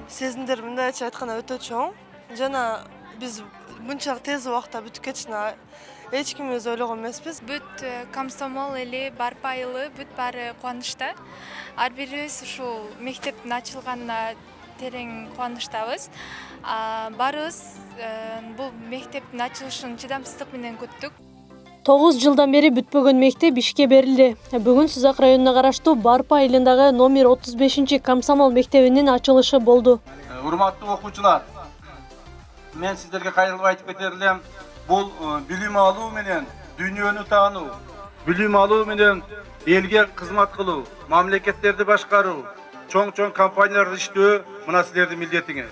сезимдер мындайча айтканда өтө чоң. Жана биз мынчалык тез убакытта бүтүп кетишине эч кимибиз ойлогон эмеспиз. Бүт комсомол эли Барпа айылы бүт баары кубанычта. Ар бирибиз ушул мектептин ачылганына терең кубанычтабыз. Барыбыз бул мектептин ачылышын чыдамсыздык менен күттүк. 9 жылдан бери бүтпөгөн мектеп ишке берилди. Бүгүн Сызак районуна караштуу Барпа айылындагы номер 35 комсомол мектебинин ачылышы болду. Урматтуу окуучулар, мен сиздерге кайрылып айтып кетер элем, бул билим алуу менен дүйнөнү таануу, билим алуу менен элге кызмат кылуу, мамлекеттерди башкаруу, чоң компанияларда иштөө мына силердин милдетиңер.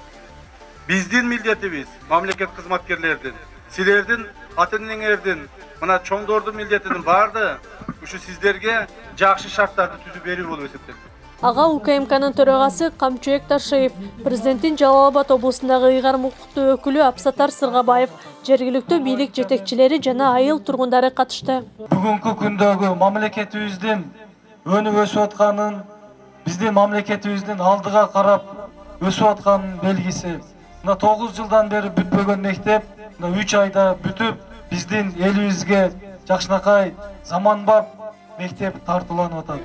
Биздин милдетибиз мамлекет кызматкерлердин, силердин ата-энеңердин, мына чоңдордун милдетинин баарды ушу сиздерге жакшы шарттарды түзүп берүү болуп эсептелет. Ага УКМКнын төрагасы Камчуек Ташиев, президенттин Жалал Абад облусундагы ыйгарым укуктуу өкүлү Абсатар Сыргабаев, жергиликтүү бийлик жетекчилери жана айыл тургундары катышты. Бүгүнкү күндөгү мамлекетибиздин өнүп өсүп атканын, биздин мамлекетибиздин алдыга карап өсүп атканын белгиси. 9 жылдан бери бүтпөгөн мектеп 3 айда бүтүп, биздин элибизге жакшынакай заманбап мектеп тартууланып атат.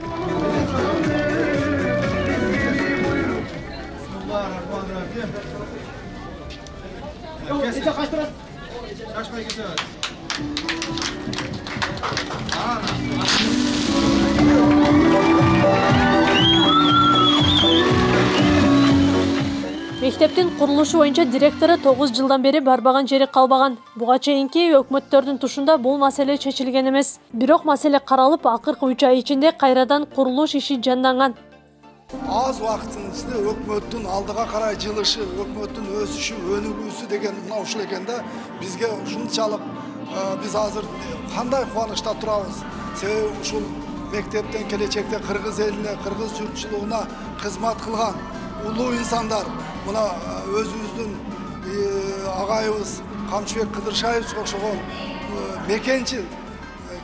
Мектептин курулушу боюнча директору 9 жылдан бери барбаган жери калбаган. Буга чейинки өкмөттөрдүн тушунда бул маселе чечилген эмес. Бирок маселе каралып, акыркы 3 ай ичинде кайрадан курулуш иши жанданган. Аз убакыттын ичинде өкмөттүн алдыга карай жылышы, өкмөттүн өсүшү, өнүгүүсү деген мына ушул экен да. Бизге ушунчалык биз азыр кандай кубанычта турабыз. Себеби ушул мектептен келечекте кыргыз элине, кыргыз журтчулугуна кызмат кылган улуу инсандар, мына өзүбүздүн агайыбыз Камчыбек Кыдыршаевичке окшогон мекенчил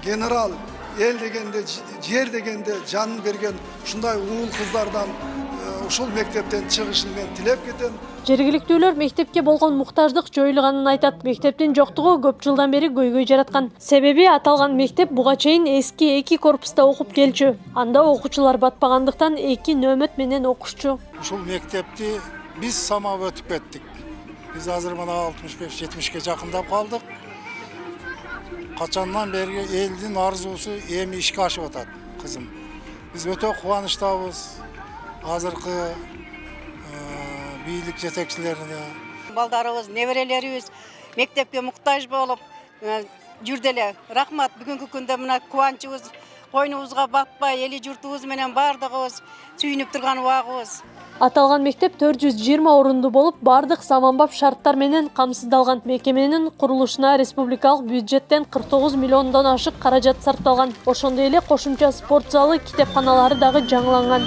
генерал, эл дегенде, жер дегенде жанын берген ушундай уул кыздардан ушул мектептен чыгышын мен тилеп кетем. Жергиликтүүлөр мектепке болгон муктаждык жоюлганын айтат. Мектептин жоктугу көп жылдан бери көйгөй жараткан. Себеби аталган мектеп буга чейин эски 2 корпуста окуп келчү. Анда окуучулар батпагандыктан 2 нөмөт менен окушчу. Ушул мектепти биз самап өтүп кеттик. Биз азыр мына 65-70ке жакындап калдык. Качандан бери элдин арзуусу эми ишке ашып атат, кызым. Биз өтө кубанычтабыз. Азыркы бийлик жетекчилерине. Балдарыбыз, неберелерибиз мектепке муктаж болуп жүрдү эле. Рахмат, бүгүнкү күндө мына кубанычыбыз койнубузга батпай, эли журтубуз менен бардыгыбыз сүйүнүп турган убагыбыз. Аталган мектеп 420 орунду болуп, бардык заманбап шарттар менен камсыздалган. Мекеменин курулушуна республикалык бюджеттен 49 миллиондон ашык каражат сарпталган. Ошондой эле кошумча спорт залы, китепканалары дагы жаңыланган.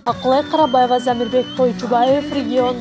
Акылай Карабаева, Замирбек Тойчубаев, Регион.